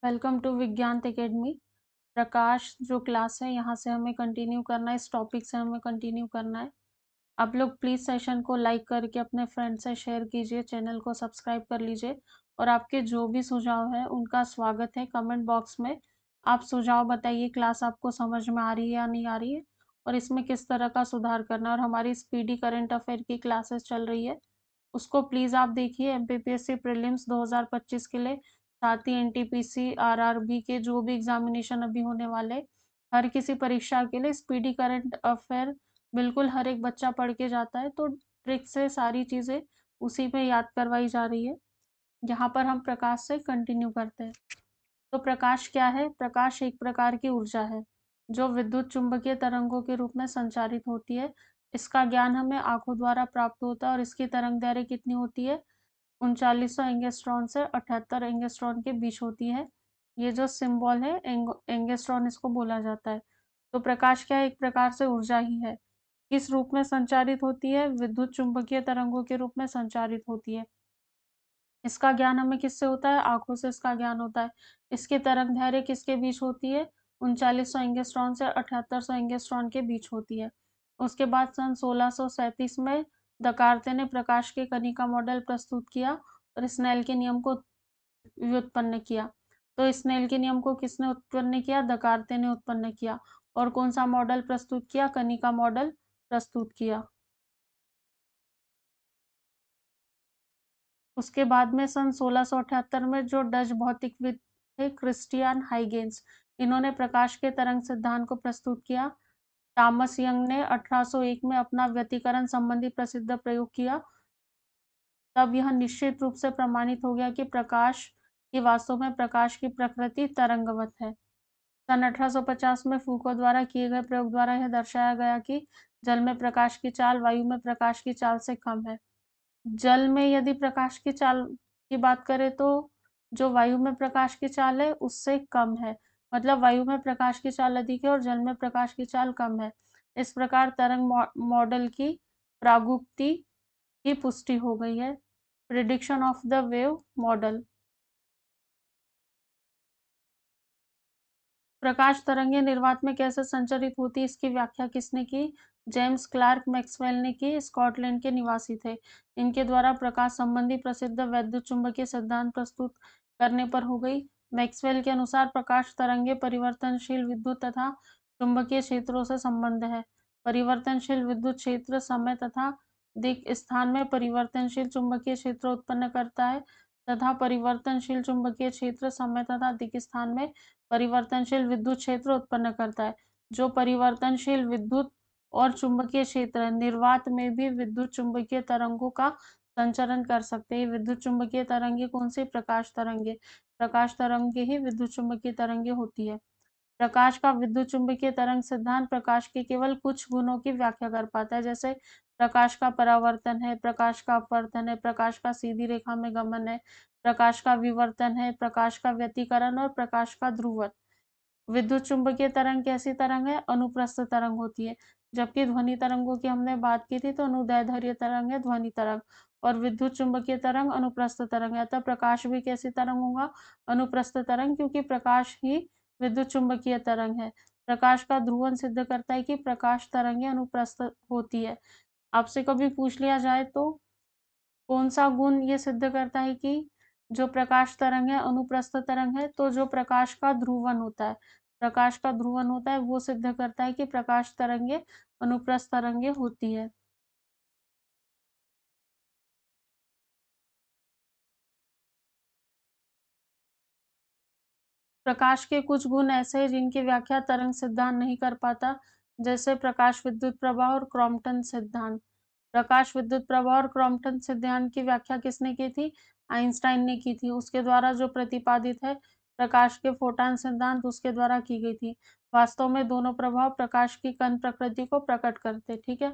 Welcome to विज्ञान academy. प्रकाश जो class है यहाँ से हमें कंटिन्यू करना है, इस टॉपिक से हमें कंटिन्यू करना है। आप लोग प्लीज़ सेशन को लाइक करके अपने फ्रेंड से शेयर कीजिए, चैनल को सब्सक्राइब कर लीजिए और आपके जो भी सुझाव है उनका स्वागत है। कमेंट बॉक्स में आप सुझाव बताइए, क्लास आपको समझ में आ रही है या नहीं आ रही है और इसमें किस तरह का सुधार करना है। और हमारी स्पीडी करंट अफेयर की क्लासेस चल रही है, उसको प्लीज़ आप देखिए। एमपीपीएससी प्रीलिम्स 2025 के लिए, साथ ही एनटीपीसी, आरआरबी के जो भी एग्जामिनेशन अभी होने वाले, हर किसी परीक्षा के लिए स्पीडी करंट अफेयर बिल्कुल हर एक बच्चा पढ़ के जाता है, तो ट्रिक से सारी चीज़ें उसी पे याद करवाई जा रही है। यहाँ पर हम प्रकाश से कंटिन्यू करते हैं। तो प्रकाश क्या है? प्रकाश एक प्रकार की ऊर्जा है जो विद्युत चुंबकीय तरंगों के रूप में संचारित होती है। इसका ज्ञान हमें आंखों द्वारा प्राप्त होता है और इसकी तरंग दैर्घ्य कितनी होती है? 3900 एंगस्ट्रॉन से 78 एंगस्ट्रॉन के बीच होती है। ये जो सिंबल है एंगस्ट्रॉन, इसको बोला जाता है। तो प्रकाश क्या है? एक प्रकार से ऊर्जा ही है। किस रूप में संचारित होती है? विद्युत चुंबकीय तरंगों के रूप में संचारित होती है। इसका ज्ञान हमें किससे होता है? आँखों से इसका ज्ञान होता है। इसकी तरंग दैर्घ्य किसके बीच होती है? 3900 एंगस्ट्रॉन से 7800 एंगस्ट्रॉन के बीच होती है। उसके बाद सन 1637 में दकार्ते ने प्रकाश के कणिका मॉडल प्रस्तुत किया और स्नेल के नियम को व्युत्पन्न किया। तो स्नेल के नियम को किसने उत्पन्न किया? दकार्ते ने उत्पन्न किया। और कौन सा मॉडल प्रस्तुत किया? कणिका मॉडल प्रस्तुत किया। उसके बाद में सन 1678 में जो डच भौतिकविद थे क्रिस्टियान हाइगेंस, इन्होंने प्रकाश के तरंग सिद्धांत को प्रस्तुत किया। थॉमस यंग ने 1801 में अपना व्यतिकरण संबंधी प्रसिद्ध प्रयोग किया। तब यह निश्चित रूप से प्रमाणित हो गया कि प्रकाश की वास्तव में प्रकाश की प्रकृति तरंगवत है। सन 1850 में फूको द्वारा किए गए प्रयोग द्वारा यह दर्शाया गया कि जल में प्रकाश की चाल वायु में प्रकाश की चाल से कम है। जल में यदि प्रकाश की चाल की बात करें तो जो वायु में प्रकाश की चाल है उससे कम है। मतलब वायु में प्रकाश की चाल अधिक है और जल में प्रकाश की चाल कम है। इस प्रकार तरंग मॉडल की प्रागुक्ति की पुष्टि हो गई है। Prediction of the wave model. प्रकाश तरंगें निर्वात में कैसे संचरित होती है, इसकी व्याख्या किसने की? जेम्स क्लार्क मैक्सवेल ने की। स्कॉटलैंड के निवासी थे। इनके द्वारा प्रकाश संबंधी प्रसिद्ध वैद्युत चुंबकीय सिद्धांत प्रस्तुत करने पर हो गई। मैक्सवेल के अनुसार प्रकाश तरंगें परिवर्तनशील विद्युत तथा चुंबकीय क्षेत्रों से संबंध है। परिवर्तनशील विद्युत क्षेत्र समय तथा दिक स्थान में परिवर्तनशील चुंबकीय क्षेत्र उत्पन्न करता है तथा परिवर्तनशील चुंबकीय क्षेत्र समय तथा दिक स्थान में परिवर्तनशील विद्युत क्षेत्र उत्पन्न करता है। जो परिवर्तनशील विद्युत और चुंबकीय क्षेत्र निर्वात में भी विद्युत चुंबकीय तरंगों का संचरण कर सकते हैं। विद्युत चुंबकीय तरंगे कौन सी? प्रकाश तरंगे। प्रकाश तरंगे ही विद्युत चुंबकीय तरंगे होती है। प्रकाश का विद्युत चुंबकीय तरंग सिद्धांत प्रकाश के केवल कुछ गुणों की व्याख्या कर पाता है, जैसे प्रकाश का परावर्तन है, प्रकाश का अपवर्तन है, प्रकाश का सीधी रेखा में गमन है, प्रकाश का विवर्तन है, प्रकाश का व्यतिकरण और प्रकाश का ध्रुवण। विद्युत चुंबकीय तरंग कैसी तरंग है? अनुप्रस्थ तरंग होती है। जबकि ध्वनि तरंगों की हमने बात की थी तो अनुदैर्ध्य तरंग है ध्वनि तरंग, और विद्युत चुंबकीय तरंग अनुप्रस्थ तरंग है। अतः प्रकाश भी कैसी तरंग होगा? अनुप्रस्थ तरंग, क्योंकि प्रकाश ही विद्युत चुंबकीय तरंग है। प्रकाश का ध्रुवण सिद्ध करता है कि प्रकाश तरंगें अनुप्रस्थ होती है। आपसे कभी पूछ लिया जाए तो कौन सा गुण ये सिद्ध करता है कि जो प्रकाश तरंग है अनुप्रस्थ तरंग है? तो जो प्रकाश का ध्रुवण होता है, प्रकाश का ध्रुवण होता है, वो सिद्ध करता है कि प्रकाश तरंगे अनुप्रस्थ तरंगे होती है। प्रकाश के कुछ गुण ऐसे हैं जिनकी व्याख्या तरंग सिद्धांत नहीं कर पाता, जैसे प्रकाश विद्युत प्रवाह और क्रॉम्पटन सिद्धांत। प्रकाश विद्युत प्रवाह और क्रॉम्पटन सिद्धांत की व्याख्या किसने की थी? आइंस्टाइन ने की थी। उसके द्वारा जो प्रतिपादित है प्रकाश के फोटॉन सिद्धांत, उसके द्वारा की गई थी। वास्तव में दोनों प्रभाव प्रकाश की कण प्रकृति को प्रकट करते। ठीक है।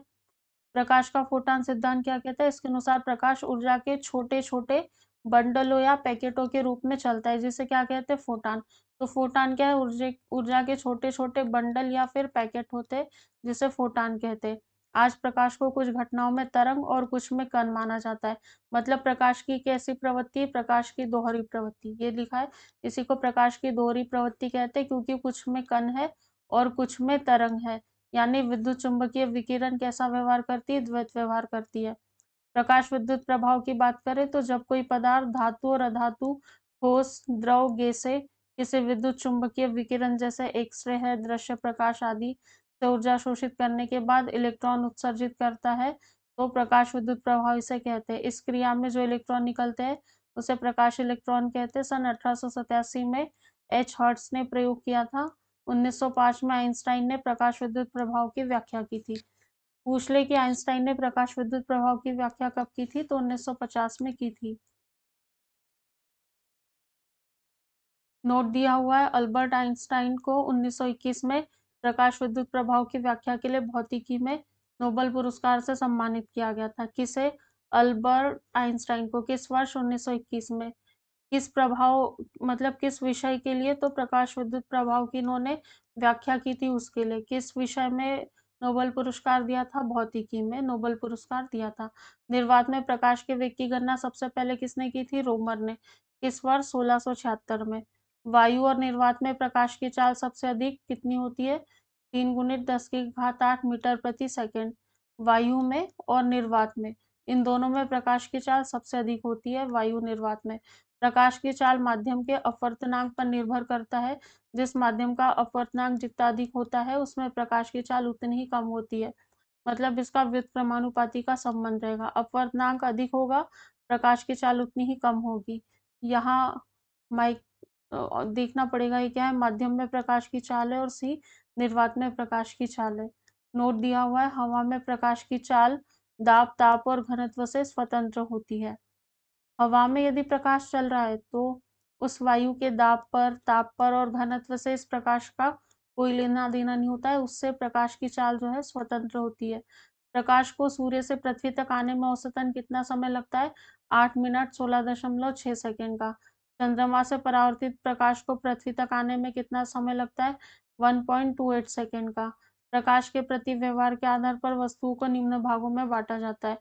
प्रकाश का फोटॉन सिद्धांत क्या कहता है? इसके अनुसार प्रकाश ऊर्जा के छोटे छोटे बंडलों या पैकेटों के रूप में चलता है, जिसे क्या कहते हैं? फोटॉन। तो फोटॉन क्या है? ऊर्जा ऊर्जा के छोटे छोटे बंडल या फिर पैकेट होते हैं, जिसे फोटॉन कहते हैं। आज प्रकाश को कुछ घटनाओं में तरंग और कुछ में कण माना जाता है। मतलब प्रकाश की कैसी प्रवृत्ति है? प्रकाश की दोहरी प्रवृत्ति, ये लिखा है। इसी को प्रकाश की दोहरी प्रवृत्ति कहते हैं, क्योंकि कुछ में कण है और कुछ में तरंग है। यानी विद्युत चुम्बकीय विकिरण कैसा व्यवहार करती है? द्वैत व्यवहार करती है। प्रकाश विद्युत प्रभाव की बात करें तो जब कोई पदार्थ धातु और अधातु, ठोस, द्रव, गैसें किसी विद्युत चुम्बकीय विकिरण जैसे एक्स-रे है, दृश्य प्रकाश आदि से ऊर्जा शोषित करने के बाद इलेक्ट्रॉन उत्सर्जित करता है, तो प्रकाश विद्युत प्रभाव इसे कहते हैं। इस क्रिया में जो इलेक्ट्रॉन निकलते हैं उसे प्रकाश इलेक्ट्रॉन कहते हैं। सन 1887 में एच हर्ट्ज ने प्रयोग किया था। 1905 में आइंस्टाइन ने प्रकाश विद्युत प्रभाव की व्याख्या की थी। पूछ ले कि आइंस्टाइन ने प्रकाश विद्युत प्रभाव की व्याख्या कब की थी? तो 1950 में की थी। नोट दिया हुआ है, अल्बर्ट आइंस्टाइन को 1921 में प्रकाश विद्युत प्रभाव की व्याख्या के लिए भौतिकी में नोबेल पुरस्कार से सम्मानित किया गया था। किसे? अल्बर्ट आइंस्टाइन को। किस वर्ष? 1921 में। किस प्रभाव, मतलब किस विषय के लिए? तो प्रकाश विद्युत प्रभाव की इन्होंने व्याख्या की थी उसके लिए। किस विषय में नोबेल पुरस्कार दिया था? भौतिकी में नोबेल पुरस्कार दिया था। निर्वात में प्रकाश के वेग की गणना सबसे पहले किसने की थी? रोमर ने। किस वर्ष? 1676 में। वायु और निर्वात में प्रकाश की चाल सबसे अधिक कितनी होती है? 3 गुणित 10 की घात 8 मीटर प्रति सेकंड। वायु में और निर्वात में, इन दोनों में प्रकाश की चाल सबसे अधिक होती है, वायु निर्वात में। प्रकाश की चाल माध्यम के अपवर्तनांक पर निर्भर करता है। जिस माध्यम का अपवर्तनांक जितना अधिक होता है उसमें प्रकाश की चाल उतनी ही कम होती है। मतलब इसका व्युत्क्रमानुपाती का संबंध रहेगा। अपवर्तनांक अधिक होगा, प्रकाश की चाल उतनी ही कम होगी। यहाँ माइक देखना पड़ेगा ये क्या है, माध्यम में प्रकाश की चाल है और सी निर्वात में प्रकाश की चाल है। नोट दिया हुआ है, हवा में प्रकाश की चाल दाब, ताप और घनत्व से स्वतंत्र होती है। हवा में यदि प्रकाश चल रहा है तो उस वायु के दाब पर, ताप पर और घनत्व से इस प्रकाश का कोई लेना देना नहीं होता है, उससे प्रकाश की चाल जो है स्वतंत्र होती है। प्रकाश को सूर्य से पृथ्वी तक आने में औसतन कितना समय लगता है? 8 मिनट 16.6 सेकंड का। चंद्रमा से परावर्तित प्रकाश को पृथ्वी तक आने में कितना समय लगता है? 1.28 सेकंड का। प्रकाश के प्रति व्यवहार के आधार पर वस्तुओं को निम्न भागों में बांटा जाता है।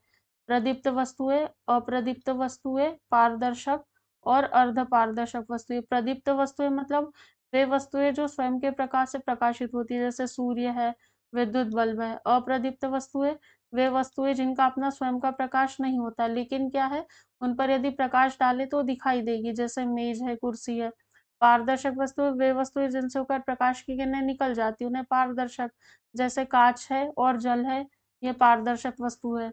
प्रदीप्त वस्तुएं, अप्रदीप्त वस्तुएं, पारदर्शक और अर्धपारदर्शक वस्तुएं। प्रदीप्त वस्तुएं मतलब वे वस्तुएं जो स्वयं के प्रकाश से प्रकाशित होती है, जैसे सूर्य है, विद्युत बल्ब है। अप्रदीप्त वस्तुएं वे वस्तुएं जिनका अपना स्वयं का प्रकाश नहीं होता, लेकिन क्या है, उन पर यदि प्रकाश डाले तो दिखाई देगी, जैसे मेज है, कुर्सी है। पारदर्शक वस्तुएं वे वस्तुएं जिनसे होकर प्रकाश की किरणें निकल जाती, उन्हें पारदर्शक, जैसे कांच है और जल है, ये पारदर्शक वस्तु है।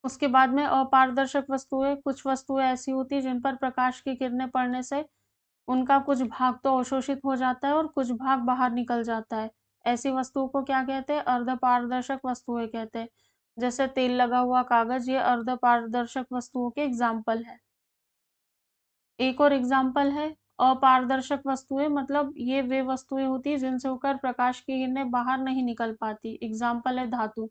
उसके बाद में अपारदर्शक वस्तुएं, कुछ वस्तुएं ऐसी होती हैं जिन पर प्रकाश की किरणें पड़ने से उनका कुछ भाग तो अवशोषित हो जाता है और कुछ भाग बाहर निकल जाता है। ऐसी वस्तुओं को क्या कहते हैं? अर्धपारदर्शक वस्तुएं कहते हैं। जैसे तेल लगा हुआ कागज, ये अर्धपारदर्शक वस्तुओं के एग्जाम्पल है। एक और एग्जाम्पल है अपारदर्शक वस्तुएं, मतलब ये वे वस्तुएं होती है जिनसे होकर प्रकाश की किरणें बाहर नहीं निकल पाती। एग्जाम्पल है धातु।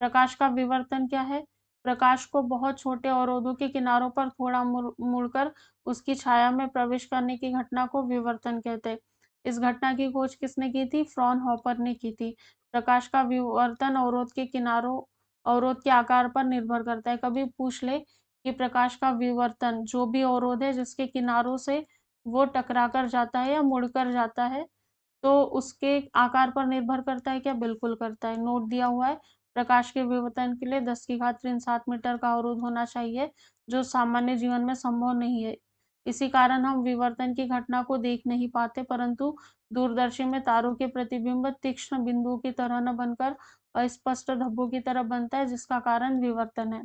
प्रकाश का विवर्तन क्या है? प्रकाश को बहुत छोटे अवरोधों के किनारों पर थोड़ा मुड़कर उसकी छाया में प्रवेश करने की घटना को विवर्तन कहते हैं। इस घटना की खोज किसने की थी? फ्रॉनहोफर ने की थी। प्रकाश का विवर्तन अवरोध के किनारों, अवरोध के आकार पर निर्भर करता है। कभी पूछ ले कि प्रकाश का विवर्तन जो भी अवरोध है जिसके किनारों से वो टकराकर जाता है या मुड़कर जाता है, तो उसके आकार पर निर्भर करता है क्या? बिल्कुल करता है। नोट दिया हुआ है, प्रकाश के विवर्तन के लिए 10 की घात ऋण 7 मीटर का अवरोध होना चाहिए, जो सामान्य जीवन में संभव नहीं है। इसी कारण हम विवर्तन की घटना को देख नहीं पाते, परंतु दूरदर्शी में तारों के प्रतिबिंब तीक्ष्ण बिंदुओं की तरह न बनकर अस्पष्ट धब्बों की तरह बनता है, जिसका कारण विवर्तन है।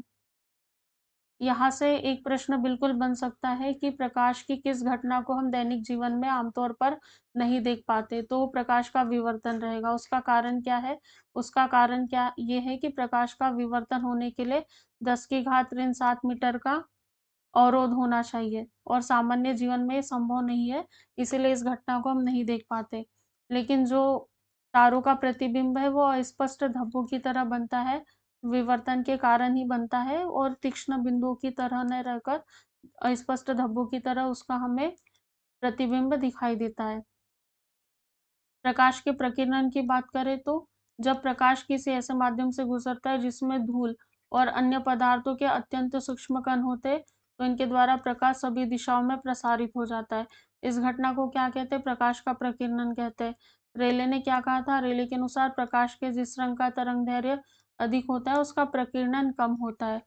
यहाँ से एक प्रश्न बिल्कुल बन सकता है कि प्रकाश की किस घटना को हम दैनिक जीवन में आमतौर पर नहीं देख पाते, तो प्रकाश का विवर्तन रहेगा। उसका कारण क्या है? उसका कारण क्या ये है कि प्रकाश का विवर्तन होने के लिए 10 की घात ऋण 7 मीटर का अवरोध होना चाहिए और सामान्य जीवन में ये संभव नहीं है, इसीलिए इस घटना को हम नहीं देख पाते। लेकिन जो तारों का प्रतिबिंब है वो अस्पष्ट धब्बों की तरह बनता है, विवर्तन के कारण ही बनता है और तीक्ष्ण बिंदुओं की तरह न रहकर अस्पष्ट धब्बों की तरह उसका हमें प्रतिबिंब दिखाई देता है। प्रकाश के प्रकीर्णन की बात करें तो जब प्रकाश किसी ऐसे माध्यम से गुजरता है जिसमें धूल और अन्य पदार्थों के अत्यंत सूक्ष्म कण होते, तो इनके द्वारा प्रकाश सभी दिशाओं में प्रसारित हो जाता है। इस घटना को क्या कहते हैं? प्रकाश का प्रकीर्णन कहते हैं। रेले ने क्या कहा था? रेले के अनुसार प्रकाश के जिस रंग का तरंगदैर्घ्य अधिक होता है, उसका प्रकीर्णन कम होता है।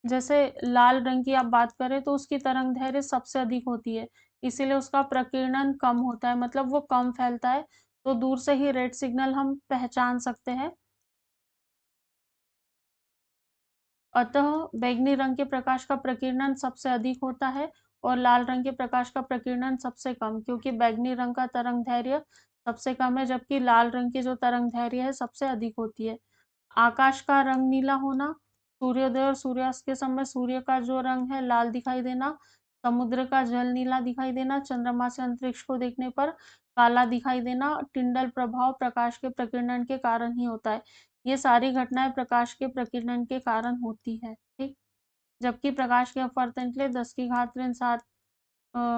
जैसे लाल रंग की आप बात करें तो उसकी तरंगदैर्घ्य सबसे अधिक होती है, इसीलिए उसका प्रकीर्णन कम होता है, मतलब वो कम फैलता है, तो दूर से ही रेड सिग्नल हम पहचान सकते हैं। अतः बैंगनी रंग के प्रकाश का प्रकीर्णन सबसे अधिक होता है और लाल रंग के प्रकाश का प्रकीर्णन सबसे कम, क्योंकि बैंगनी रंग का तरंगदैर्घ्य सबसे कम है, जबकि लाल रंग की जो तरंगदैर्घ्य है सबसे अधिक होती है। आकाश का रंग नीला होना, सूर्योदय और सूर्यास्त के समय सूर्य का जो रंग है लाल दिखाई देना, समुद्र का जल नीला दिखाई देना, चंद्रमा से अंतरिक्ष को देखने पर काला दिखाई देना, टिंडल प्रभाव प्रकाश के प्रकीर्णन के कारण ही होता है। ये सारी घटनाएं प्रकाश के प्रकीर्णन के कारण होती है, ठीक। जबकि प्रकाश के अपवर्तन के लिए 10 की घात ऋण 7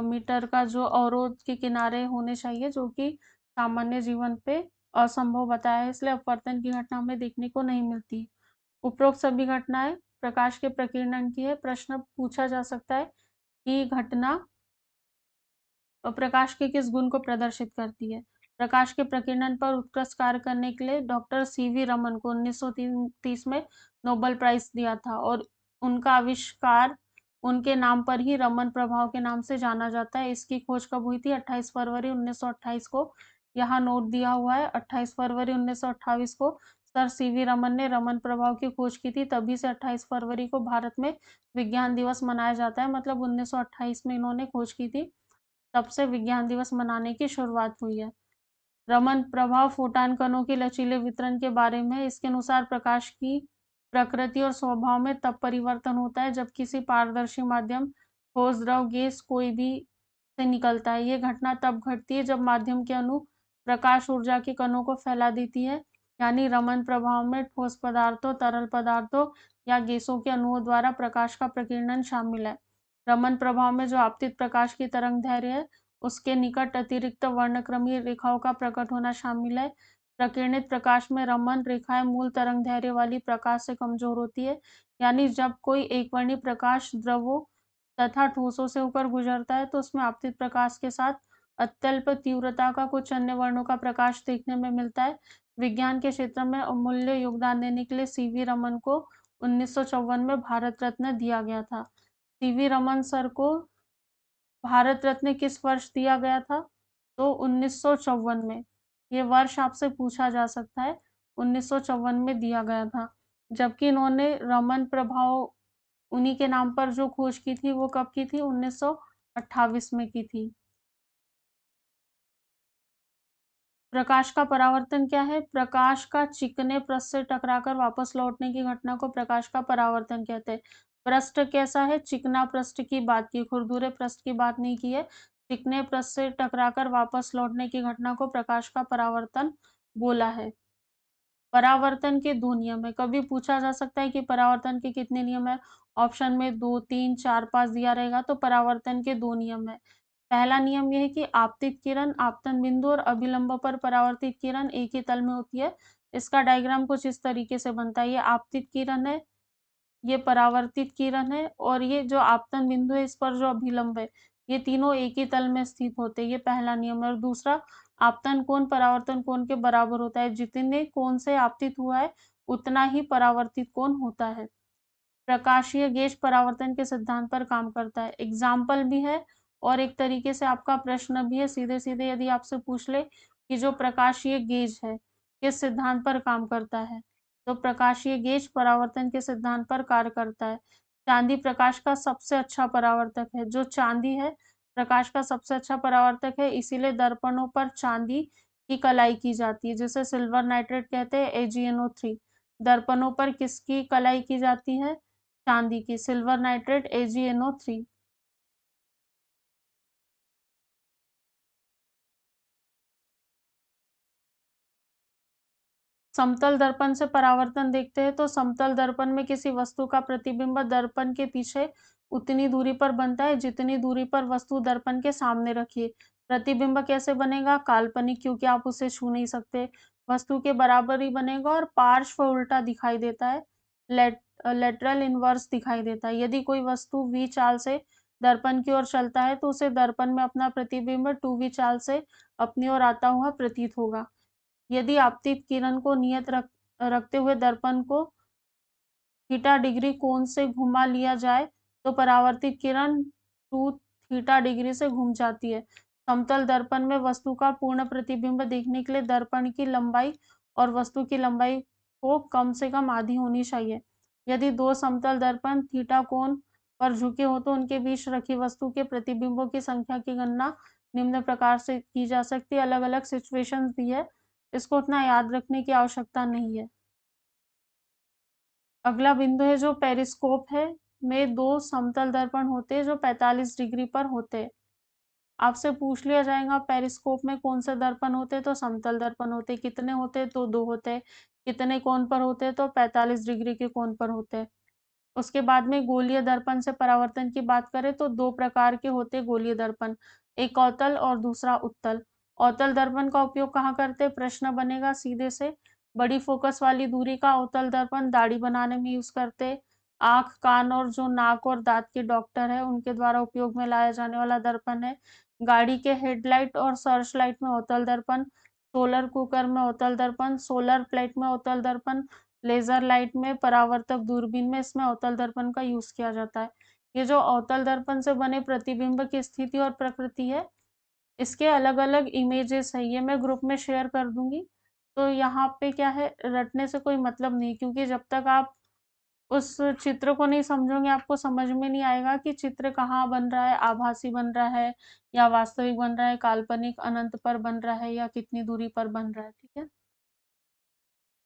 मीटर का जो अवरोध के किनारे होने चाहिए, जो कि सामान्य जीवन पे असंभव बताया है, इसलिए अपवर्तन की घटना हमें देखने को नहीं मिलती। उपरोक्त सभी घटनाएं प्रकाश के प्रकीर्णन की है। प्रश्न पूछा जा सकता है कि घटना प्रकाश के किस गुण को प्रदर्शित करती है? प्रकाश के प्रकीर्णन पर उत्कृष्ट कार्य करने के लिए डॉक्टर सीवी रमन को 1930 में नोबेल प्राइज दिया था और उनका आविष्कार उनके नाम पर ही रमन प्रभाव के नाम से जाना जाता है। इसकी खोज कब हुई थी? 28 फरवरी 1928 को। यहाँ नोट दिया हुआ है, 28 फरवरी 1928 को सर सीवी रमन ने रमन प्रभाव की खोज की थी। तभी से 28 फरवरी को भारत में विज्ञान दिवस मनाया जाता है, मतलब 1928 में इन्होंने खोज की थी, तब से विज्ञान दिवस मनाने की शुरुआत हुई है। रमन प्रभाव फोटान कणों के लचीले वितरण के बारे में। इसके अनुसार प्रकाश की प्रकृति और स्वभाव में तब परिवर्तन होता है जब किसी पारदर्शी माध्यम, ठोस, द्रव, गैस कोई भी से निकलता है। ये घटना तब घटती है जब माध्यम के अणु प्रकाश ऊर्जा के कणों को फैला देती है, यानी रमन प्रभाव में ठोस पदार्थों, तरल पदार्थों या गैसों के अणुओं द्वारा प्रकाश का प्रकीर्णन शामिल है। रमन प्रभाव में जो आपतित प्रकाश की तरंगदैर्घ्य है, उसके निकट अतिरिक्त वर्णक्रमीय रेखाओं का प्रकट होना शामिल है। प्रकीर्णित प्रकाश में रमन रेखाएं मूल तरंगदैर्घ्य वाली प्रकाश से कमजोर होती है, यानी जब कोई एकवर्णी प्रकाश द्रवों तथा ठोसों से होकर गुजरता है तो उसमें आपतित प्रकाश के साथ अत्यल्प तीव्रता का कुछ अन्य वर्णों का प्रकाश देखने में मिलता है। विज्ञान के क्षेत्र में अमूल्य योगदान देने के लिए सीवी रमन को 1954 में भारत रत्न दिया गया था। सीवी रमन सर को भारत रत्न किस वर्ष दिया गया था? तो 1954 में। ये वर्ष आपसे पूछा जा सकता है। 1954 में दिया गया था। जबकि इन्होंने रमन प्रभाव उन्हीं के नाम पर जो खोज की थी वो कब की थी? 1928 में की थी। प्रकाश का परावर्तन क्या है? प्रकाश का चिकने पृष्ठ से टकराकर वापस लौटने की घटना को प्रकाश का परावर्तन कहते हैं। पृष्ठ कैसा है? चिकना पृष्ठ की बात की, खुरदुरे पृष्ठ की बात नहीं की है। चिकने पृष्ठ से टकराकर वापस लौटने की घटना को प्रकाश का परावर्तन बोला है। परावर्तन के 2 नियम है। कभी पूछा जा सकता है कि परावर्तन के कितने नियम है? ऑप्शन में 2, 3, 4, 5 दिया रहेगा, तो परावर्तन के 2 नियम है। पहला नियम यह है कि आपतित किरण आपतन बिंदु और अभिलंब पर परावर्तित किरण एक ही तल में होती है। इसका डायग्राम कुछ इस तरीके से बनता है। ये आपतित किरण है, ये परावर्तित किरण है और ये जो आपतन बिंदु है इस पर जो अभिलंब है, ये तीनों एक ही तल में स्थित होते हैं। ये पहला नियम है। और दूसरा, आपतन कोण परावर्तन कोण के बराबर होता है। जितने कोण से आपतित हुआ है उतना ही परावर्तित कोण होता है। प्रकाशीय गेज परावर्तन के सिद्धांत पर काम करता है। एग्जाम्पल भी है और एक तरीके से आपका प्रश्न भी है। सीधे सीधे यदि आपसे पूछ ले कि जो प्रकाशीय गेज है किस सिद्धांत पर काम करता है, तो प्रकाशीय गेज परावर्तन के सिद्धांत पर कार्य करता है। चांदी प्रकाश का सबसे अच्छा परावर्तक है। जो चांदी है प्रकाश का सबसे अच्छा परावर्तक है, इसीलिए दर्पणों पर चांदी की कलाई की जाती है, जिसे सिल्वर नाइट्रेट कहते हैं, AgNO3। दर्पणों पर किसकी कलाई की जाती है? चांदी की, सिल्वर नाइट्रेट, AgNO3। समतल दर्पण से परावर्तन देखते हैं तो समतल दर्पण में किसी वस्तु का प्रतिबिंब दर्पण के पीछे उतनी दूरी पर बनता है जितनी दूरी पर वस्तु दर्पण के सामने रखिए। प्रतिबिंब कैसे बनेगा? काल्पनिक, क्योंकि आप उसे छू नहीं सकते। वस्तु के बराबर ही बनेगा और पार्श्व उल्टा दिखाई देता है, लेटरल इन्वर्स दिखाई देता है। यदि कोई वस्तु v चाल से दर्पण की ओर चलता है तो उसे दर्पण में अपना प्रतिबिंब 2v चाल से अपनी ओर आता हुआ प्रतीत होगा। यदि आपतित किरण को नियत रखते हुए दर्पण को थीटा डिग्री कोण से घुमा लिया जाए तो परावर्तित किरण 2 थीटा डिग्री से घूम जाती है। समतल दर्पण में वस्तु का पूर्ण प्रतिबिंब देखने के लिए दर्पण की लंबाई और वस्तु की लंबाई को कम से कम आधी होनी चाहिए। यदि दो समतल दर्पण थीटा कोण पर झुके हो तो उनके बीच रखी वस्तु के प्रतिबिंबों की संख्या की गणना निम्न प्रकार से की जा सकती है। अलग अलग सिचुएशंस दी है, इसको उतना याद रखने की आवश्यकता नहीं है। अगला बिंदु है जो पेरिस्कोप है में दो समतल दर्पण होते हैं जो 45 डिग्री पर होते हैं। आपसे पूछ लिया जाएगा पेरिस्कोप में कौन से दर्पण होते हैं तो समतल दर्पण होते हैं। कितने होते हैं तो 2 होते हैं। कितने कोण पर होते हैं तो 45 डिग्री के कोण पर होते हैं। उसके बाद में गोलीय दर्पण से परावर्तन की बात करें तो 2 प्रकार के होते हैं गोलीय दर्पण, एक अवतल और दूसरा उत्तल। अवतल दर्पण का उपयोग कहाँ करते हैं? प्रश्न बनेगा सीधे से। बड़ी फोकस वाली दूरी का अवतल दर्पण दाढ़ी बनाने में यूज करते हैं। आंख, कान और जो नाक और दांत के डॉक्टर है उनके द्वारा उपयोग में लाया जाने वाला दर्पण है। गाड़ी के हेडलाइट और सर्च लाइट में अवतल दर्पण, सोलर कुकर में अवतल दर्पण, सोलर प्लेट में अवतल दर्पण, लेजर लाइट में, परावर्तक दूरबीन में इसमें अवतल दर्पण का यूज किया जाता है। ये जो अवतल दर्पण से बने प्रतिबिंब की स्थिति और प्रकृति है, इसके अलग अलग इमेजेस है, ये मैं ग्रुप में शेयर कर दूंगी। तो यहाँ पे क्या है, रटने से कोई मतलब नहीं, क्योंकि जब तक आप उस चित्र को नहीं समझोगे आपको समझ में नहीं आएगा कि चित्र कहाँ बन रहा है, आभासी बन रहा है या वास्तविक बन रहा है, काल्पनिक अनंत पर बन रहा है या कितनी दूरी पर बन रहा है। ठीक है।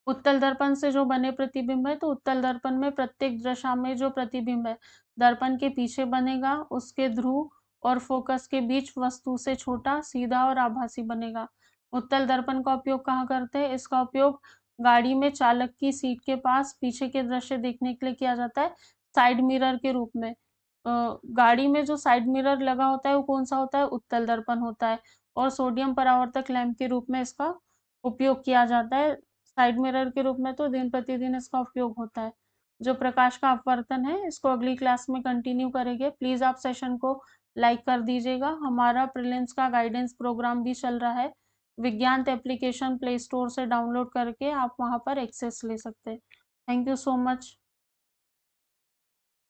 उत्तल दर्पण से जो बने प्रतिबिंब है तो उत्तल दर्पण में प्रत्येक दशा में जो प्रतिबिंब है दर्पण के पीछे बनेगा, उसके ध्रुव और फोकस के बीच वस्तु से छोटा, सीधा और आभासी बनेगा। उत्तल दर्पण का उपयोग कहाँ करते हैं? इसका उपयोग गाड़ी में चालक की सीट के पास पीछे के दृश्य देखने के लिए किया जाता है, साइड मिरर के रूप में। गाड़ी में जो साइड मिरर लगा होता है वो कौन सा होता है? उत्तल दर्पण होता है। और सोडियम परावर्तक लैंप के रूप में इसका उपयोग किया जाता है। साइड मिरर के रूप में तो दिन प्रतिदिन इसका उपयोग होता है। जो प्रकाश का अपवर्तन है इसको अगली क्लास में कंटिन्यू करेंगे। प्लीज आप सेशन को लाइक कर दीजिएगा। हमारा प्रीलिम्स का गाइडेंस प्रोग्राम भी चल रहा है। विज्ञान एप्लीकेशन प्ले स्टोर से डाउनलोड करके आप वहां पर एक्सेस ले सकते हैं। Thank you so much.